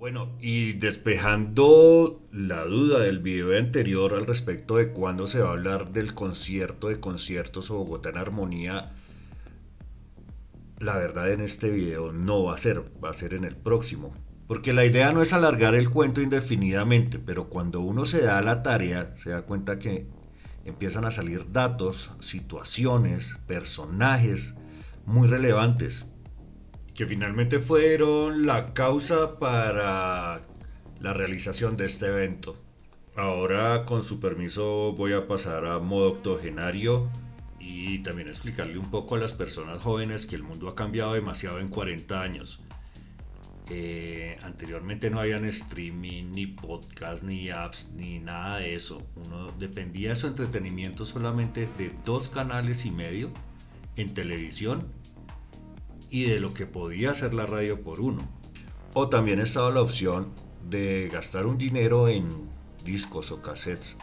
Bueno, y despejando la duda del video anterior al respecto de cuándo se va a hablar del concierto de conciertos o Bogotá en Armonía, la verdad en este video no va a ser en el próximo. Porque la idea no es alargar el cuento indefinidamente, pero cuando uno se da la tarea, se da cuenta que empiezan a salir datos, situaciones, personajes muy relevantes, que finalmente fueron la causa para la realización de este evento. Ahora, con su permiso, voy a pasar a modo octogenario y también explicarle un poco a las personas jóvenes que el mundo ha cambiado demasiado en 40 años. Anteriormente no habían streaming, ni podcast, ni apps, ni nada de eso. Uno dependía de su entretenimiento solamente de 2 canales y medio en televisión y de lo que podía hacer la radio por uno. O también estaba la opción de gastar un dinero en discos o cassettes,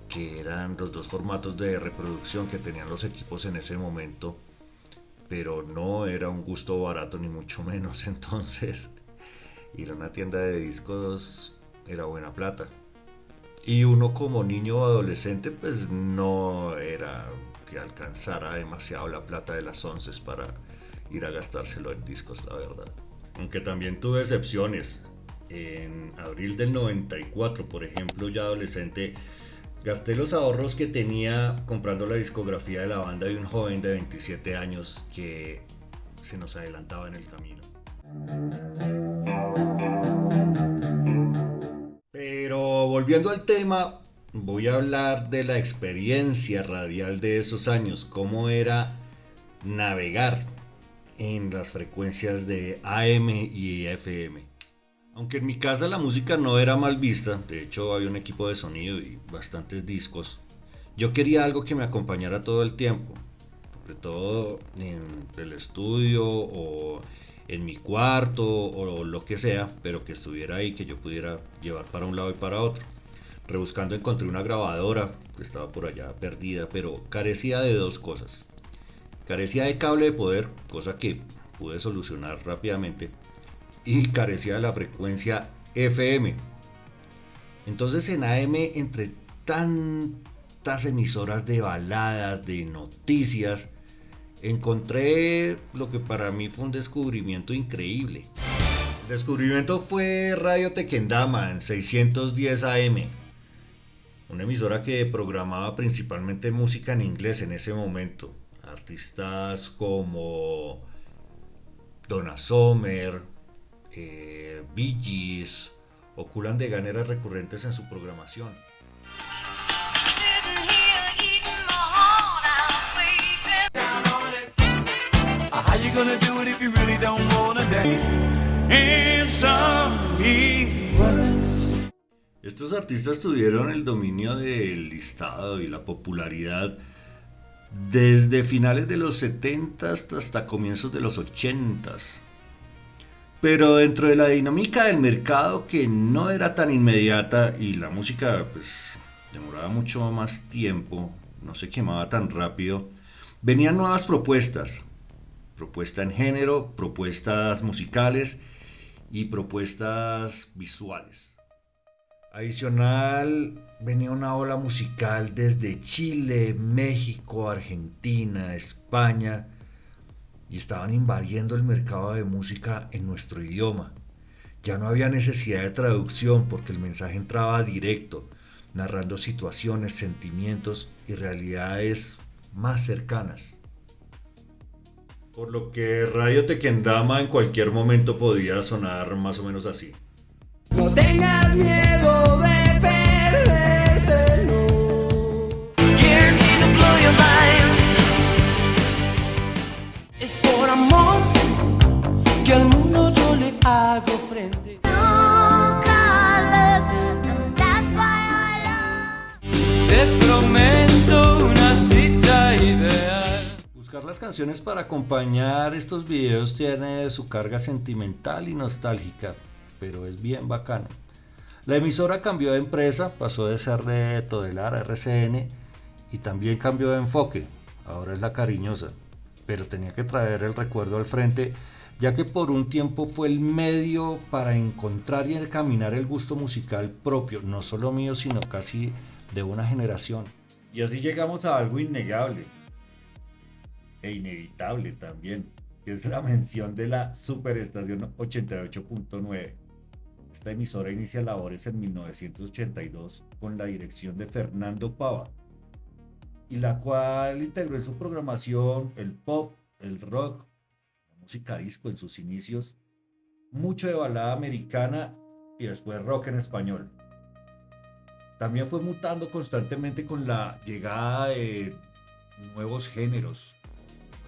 que eran los dos formatos de reproducción que tenían los equipos en ese momento, pero no era un gusto barato ni mucho menos. Entonces ir a una tienda de discos era buena plata, y uno como niño o adolescente pues no era que alcanzara demasiado la plata de las onces para ir a gastárselo en discos, la verdad. Aunque también tuve excepciones. En abril del 94, por ejemplo, ya adolescente, gasté los ahorros que tenía comprando la discografía de la banda de un joven de 27 años que se nos adelantaba en el camino. Pero volviendo al tema, voy a hablar de la experiencia radial de esos años, cómo era navegar en las frecuencias de AM y FM. Aunque en mi casa la música no era mal vista, de hecho había un equipo de sonido y bastantes discos, yo quería algo que me acompañara todo el tiempo, sobre todo en el estudio o en mi cuarto o lo que sea, pero que estuviera ahí, que yo pudiera llevar para un lado y para otro. Rebuscando encontré una grabadora que estaba por allá perdida, pero carecía de dos cosas. Carecía de cable de poder, cosa que pude solucionar rápidamente, y carecía de la frecuencia FM. Entonces en AM, entre tantas emisoras de baladas, de noticias, encontré lo que para mí fue un descubrimiento increíble. El descubrimiento fue Radio Tequendama en 610 AM, una emisora que programaba principalmente música en inglés en ese momento. Artistas como Donna Summer, Bee Gees o Kool and the Gang eran recurrentes en su programación. Estos artistas tuvieron el dominio del listado y la popularidad desde finales de los 70 hasta comienzos de los 80. Pero dentro de la dinámica del mercado, que no era tan inmediata y la música pues demoraba mucho más tiempo, no se quemaba tan rápido, venían nuevas propuestas. Propuesta en género, propuestas musicales y propuestas visuales. Adicional, venía una ola musical desde Chile, México, Argentina, España, y estaban invadiendo el mercado de música en nuestro idioma. Ya no había necesidad de traducción porque el mensaje entraba directo, narrando situaciones, sentimientos y realidades más cercanas. Por lo que Radio Tequendama en cualquier momento podía sonar más o menos así. No tengas miedo de perderte, no. Guaranteed to blow your mind. Es por amor que al mundo yo le hago frente. Te prometo una cita ideal. Buscar las canciones para acompañar estos videos tiene su carga sentimental y nostálgica, pero es bien bacano. La emisora cambió de empresa, pasó de ser de Todelar a RCN y también cambió de enfoque, ahora es La Cariñosa, pero tenía que traer el recuerdo al frente ya que por un tiempo fue el medio para encontrar y encaminar el gusto musical propio, no solo mío, sino casi de una generación. Y así llegamos a algo innegable e inevitable también, que es la mención de la Superestación 88.9. Esta emisora inicia labores en 1982 con la dirección de Fernando Pava, y la cual integró en su programación el pop, el rock, la música disco en sus inicios, mucho de balada americana y después rock en español. También fue mutando constantemente con la llegada de nuevos géneros,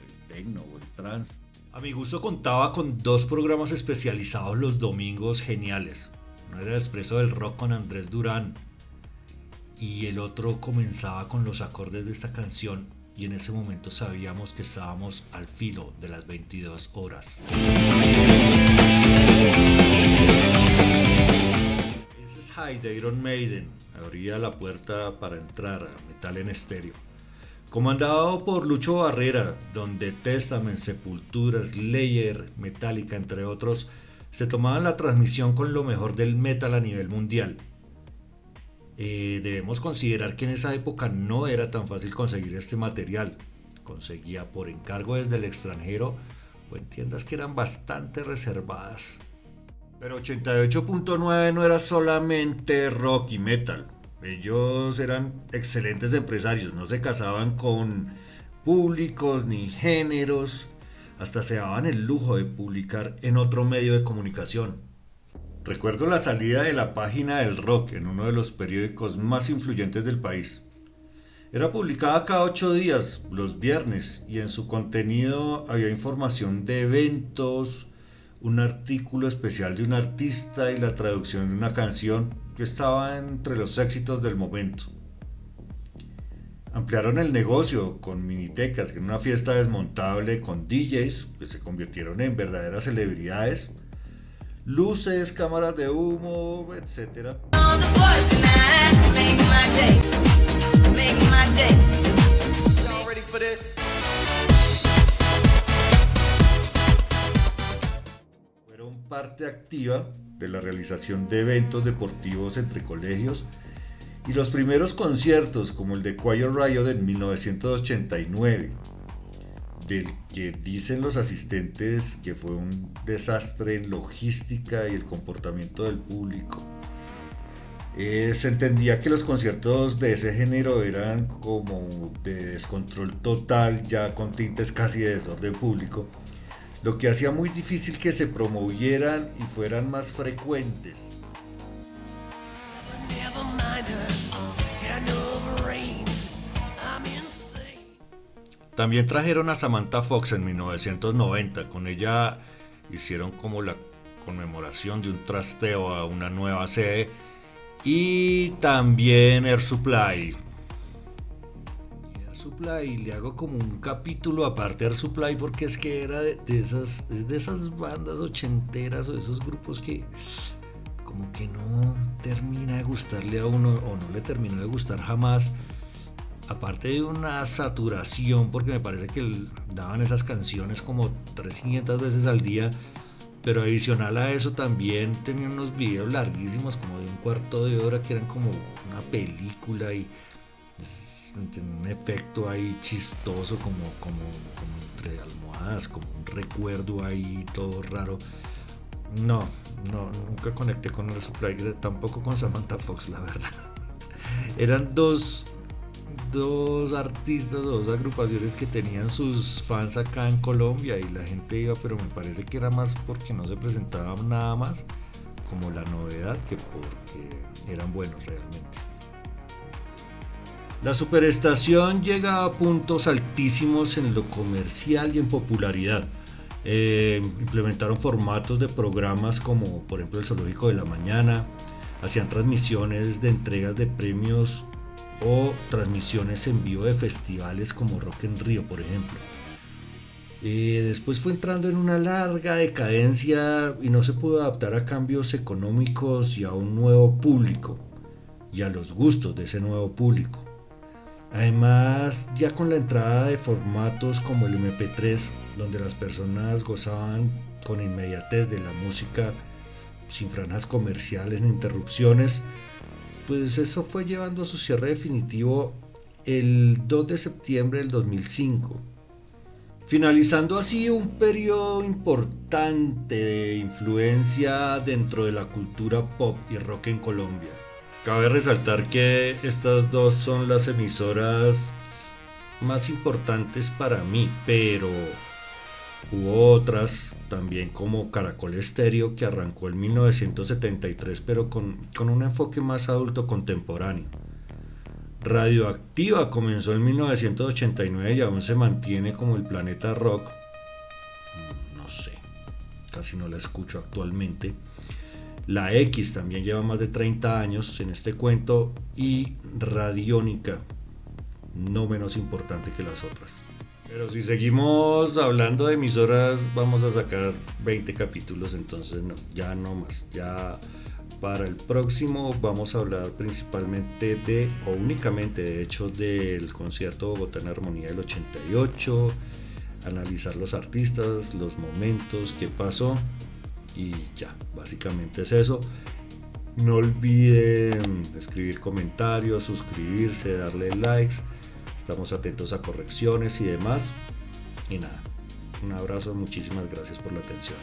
el techno o el trance. A mi gusto contaba con 2 programas especializados los domingos geniales. Uno era Expreso del Rock con Andrés Durán y el otro comenzaba con los acordes de esta canción, y en ese momento sabíamos que estábamos al filo de las 22 horas. Ese es High de Iron Maiden, abría la puerta para entrar a Metal en Estéreo. Comandado por Lucho Barrera, donde Testament, Sepultura, Slayer, Metallica, entre otros, se tomaban la transmisión con lo mejor del metal a nivel mundial. Debemos considerar que en esa época no era tan fácil conseguir este material. Conseguía por encargo desde el extranjero o en tiendas que eran bastante reservadas. Pero 88.9 no era solamente rock y metal. Ellos eran excelentes empresarios, no se casaban con públicos ni géneros, hasta se daban el lujo de publicar en otro medio de comunicación. Recuerdo la salida de la página del rock en uno de los periódicos más influyentes del país. Era publicada cada 8 días, los viernes, y en su contenido había información de eventos, un artículo especial de un artista y la traducción de una canción que estaba entre los éxitos del momento. Ampliaron el negocio con minitecas, que en una fiesta desmontable con DJs que se convirtieron en verdaderas celebridades, luces, cámaras de humo, etc. Fueron parte activa de la realización de eventos deportivos entre colegios y los primeros conciertos, como el de Quiet Riot en 1989, del que dicen los asistentes que fue un desastre en logística y el comportamiento del público. Se entendía que los conciertos de ese género eran como de descontrol total, ya con tintes casi de desorden público, lo que hacía muy difícil que se promovieran y fueran más frecuentes. También trajeron a Samantha Fox en 1990, con ella hicieron como la conmemoración de un trasteo a una nueva sede, y también Air Supply. Air Supply, le hago como un capítulo aparte a Air Supply porque es que era de esas bandas ochenteras o de esos grupos que como que no termina de gustarle a uno o no le terminó de gustar jamás. Aparte de una saturación, porque me parece que daban esas canciones como 300 veces al día, pero adicional a eso también tenían unos videos larguísimos como de un cuarto de hora que eran como una película y un efecto ahí chistoso como entre almohadas, como un recuerdo ahí todo raro. No, nunca conecté con el Supply, tampoco con Samantha Fox, la verdad. Eran dos artistas o 2 agrupaciones que tenían sus fans acá en Colombia y la gente iba, pero me parece que era más porque no se presentaban nada más como la novedad que porque eran buenos realmente. La Superestación llega a puntos altísimos en lo comercial y en popularidad. Implementaron formatos de programas como por ejemplo el Zoológico de la Mañana, hacían transmisiones de entregas de premios o transmisiones en vivo de festivales como Rock en Río, por ejemplo. Después fue entrando en una larga decadencia y no se pudo adaptar a cambios económicos y a un nuevo público y a los gustos de ese nuevo público. Además, ya con la entrada de formatos como el MP3, donde las personas gozaban con inmediatez de la música, sin franjas comerciales ni interrupciones, pues eso fue llevando a su cierre definitivo el 2 de septiembre del 2005, finalizando así un periodo importante de influencia dentro de la cultura pop y rock en Colombia. Cabe resaltar que estas dos son las emisoras más importantes para mí, pero hubo otras también como Caracol Estéreo, que arrancó en 1973 pero con un enfoque más adulto contemporáneo. Radioactiva comenzó en 1989 y aún se mantiene como el Planeta Rock. No sé, casi no la escucho actualmente. La X también lleva más de 30 años en este cuento, y Radiónica, no menos importante que las otras. Pero si seguimos hablando de emisoras, vamos a sacar 20 capítulos, entonces no, ya no más. Ya para el próximo vamos a hablar principalmente o únicamente de hecho del concierto Bogotá en Armonía del 88, analizar los artistas, los momentos, qué pasó, y ya, básicamente es eso. No olviden escribir comentarios, suscribirse, darle likes. Estamos atentos a correcciones y demás. Y nada, un abrazo, muchísimas gracias por la atención.